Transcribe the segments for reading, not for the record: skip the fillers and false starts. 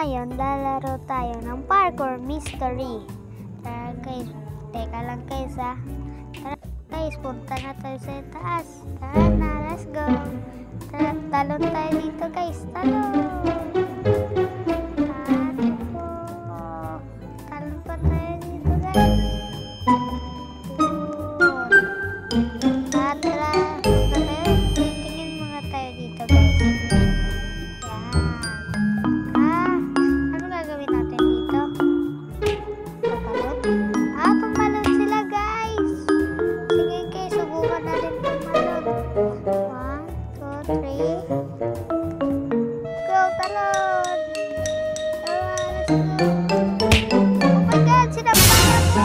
Ngayon, lalaro tayo ng parkour mystery. Tara guys, teka lang guys ha. Tara guys, punta na tayo sa taas. Tara na, let's go. Tara, talon tayo dito guys, talon. Talon pa tayo dito guys. Titingin muna tayo dito guys. Ano gagawin natin dito? Pagbalon? Pagbalon sila guys. Sige guys, subukan natin pagbalon. 1, 2, 3. Go, talon! Let's go! Oh my god, sinabayan ko!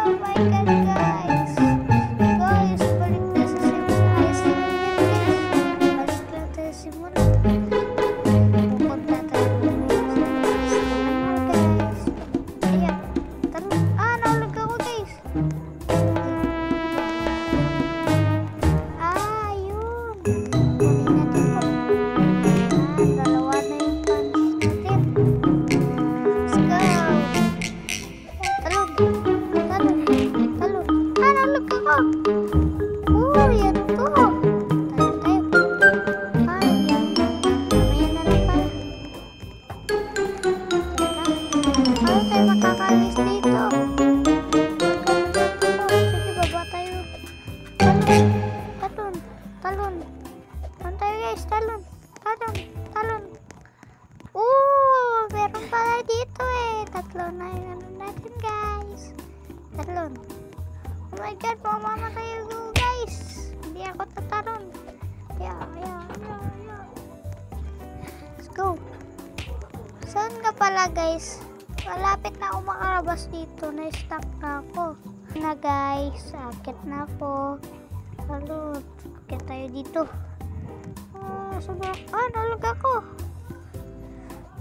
Oh my god guys! Guys, balik na sa simula. Ayos na yan guys. Balik na tayo sa simula. Pupunta tayo guys. Ayan. Talon. Nahulog ako guys. Yun. Kunin natin po. Dalawa na yung punch natin. Let's go. Talon. Talon. Talon. Nahulog ako. Yan to. Talon tayo. Yan. Mamaya na lang pala. Paano tayo makakalis dito? Sige, baba tayo. Talon. Talon. Talon. Talon tayo guys. Talon. Talon. Talon. Meron pala dito eh. Tatlo na yung ano natin guys. Talon. Oh my god, mamamatay ako guys. Hindi ako tatalon. Yeah. Let's go. Saan ka pala guys? Malapit na ako makalabas dito. Na-stuck na ako. Na guys, akit na ako. Talon. Akit tayo dito. Nalog ako.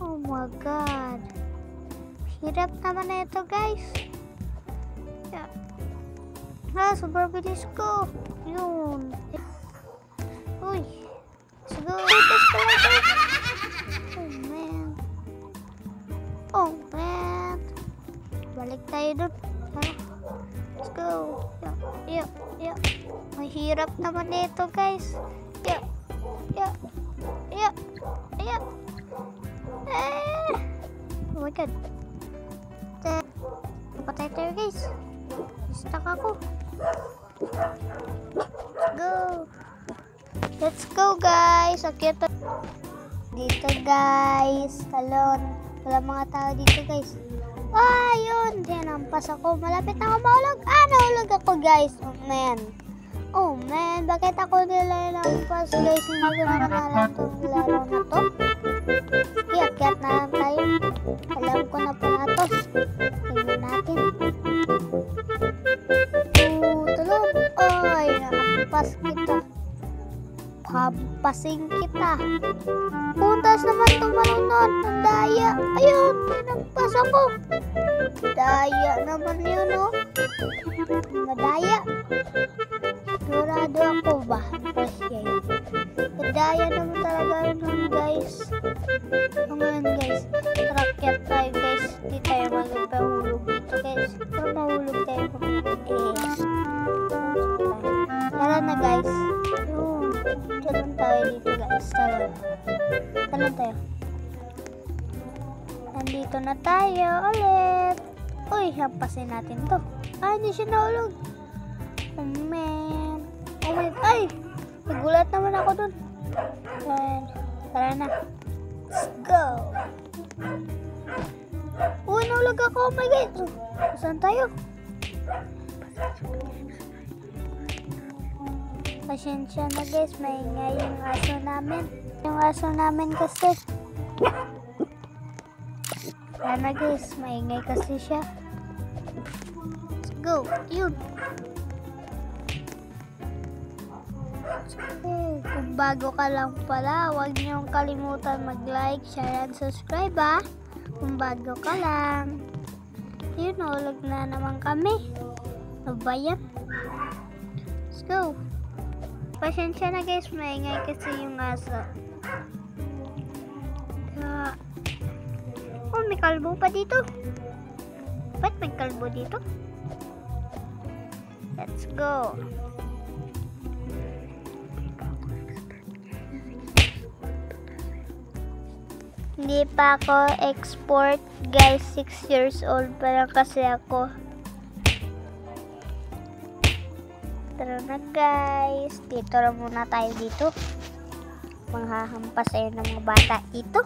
Oh my god. Hirap naman na ito guys. Yeah. Sobrang bilis ko. Yun. Uy. Let's go. Let's go guys. Oh man. Balik tayo dun. Let's go. Yeah. Mahirap naman ito guys. Yeah. Oh my god. Napatay tayo guys. Stuck ako. Let's go guys. Okay to. Dito guys. Talon. Wala mga tao dito guys. Yun. Sinampas ako. Malapit na ako mahulog. Nahulog ako guys. Oh man. Bakit ako nilalampas guys? Hindi ko na nakalam itong laro na to. Iyakyat na lang tayo. Alam ko na pala to. Tingnan natin. Talon. Nakampas kita. Hampasin kita. Puntas naman tumalunod. Ang daya. Ayun. Pinampas ako. Daya naman yun Madaya. Sigurado ako ba? Madaya naman talaga yun guys. Ngayon guys. Rakyat tayo guys. Hindi tayo magpahulog dito guys. Pero mahulog tayo guys. Tara na guys. Talon tayo dito guys. Talon tayo. Nandito na tayo ulit. Hampasin natin to. Hindi siya nahulog. Oh man. Oh my god. Nagulat naman ako dun. Tara na. Let's go. Nahulog ako. Oh my god. Saan tayo? Pasensya na guys, maingay yung aso namin. Yung aso namin kasi. Guys, maingay kasi siya. Let's go. Yun. Kung bago ka lang pala, huwag niyong kalimutan mag-like, share, and subscribe Kung bago ka lang. Yun, nahulog na naman kami. Ano ba yan? Let's go. Pasensya na guys, maingay kasi yung aso. may kalbo pa dito. Ba't may kalbo dito? Let's go. Hindi pa ako export, guys. 6 years old pa lang kasi ako. Tara na, guys. Dito na muna tayo dito. Manghahampas tayo ng mga bata ito.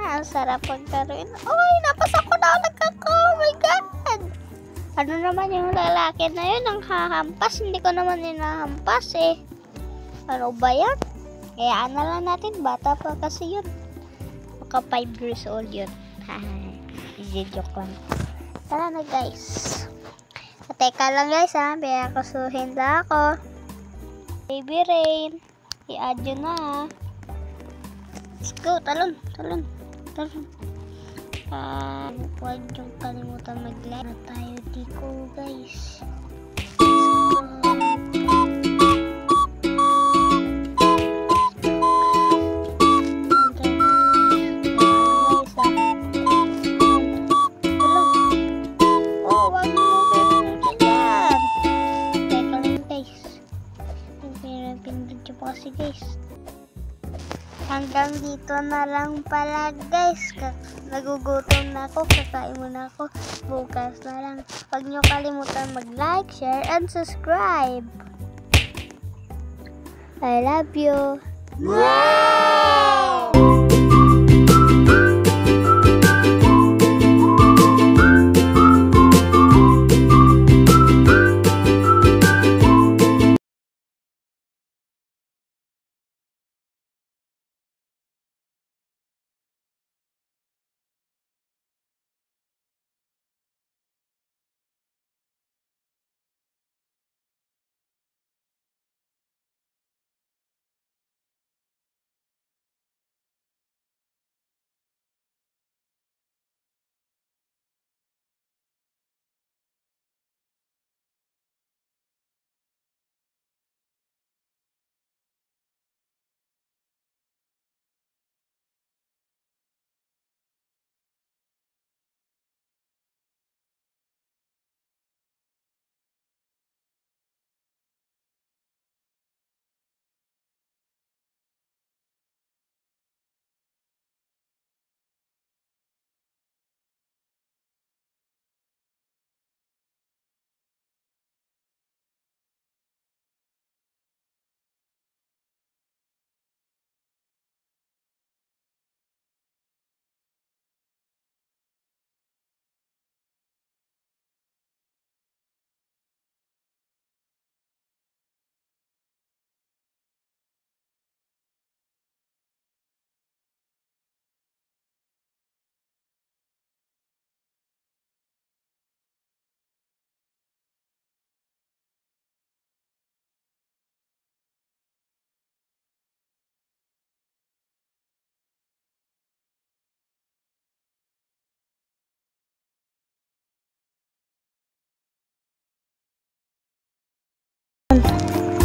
Ang sarap pagkaroon. Uy, napasa ko na. Oh my God. Ano naman yung lalaki na yun? Ang hahampas. Hindi ko naman hinahampas eh. Ano ba yan? Kayaan na lang natin. Bata pa kasi yun. Baka 5 years old yun. Joke lang. Tara na, guys. Teka lang, guys, ha. Kaya kasuhin na ako. Baby Rain. I-add yun na, ha. Let's go. Talon. Huwag yung kalimutan mag-like na tayo dito, guys. Guys, hanggang dito na lang pala, guys. Nagugutom na ako, kakain muna ako. Bukas na lang. Huwag nyo kalimutan mag-like, share, and subscribe. I love you. Wow!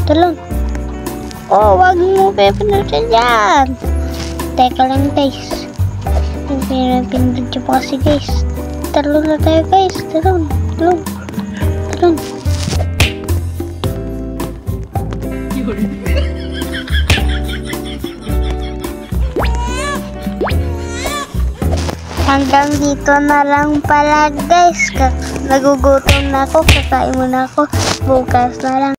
Talon. Oh, wag mo pipindutin yan. Teka lang, guys. Pinipindut nyo pa kasi, guys. Talon na tayo, guys. Talon. Hanggang dito na lang pala, guys. Nagugutom na ako. Kakain muna ako. Bukas na lang.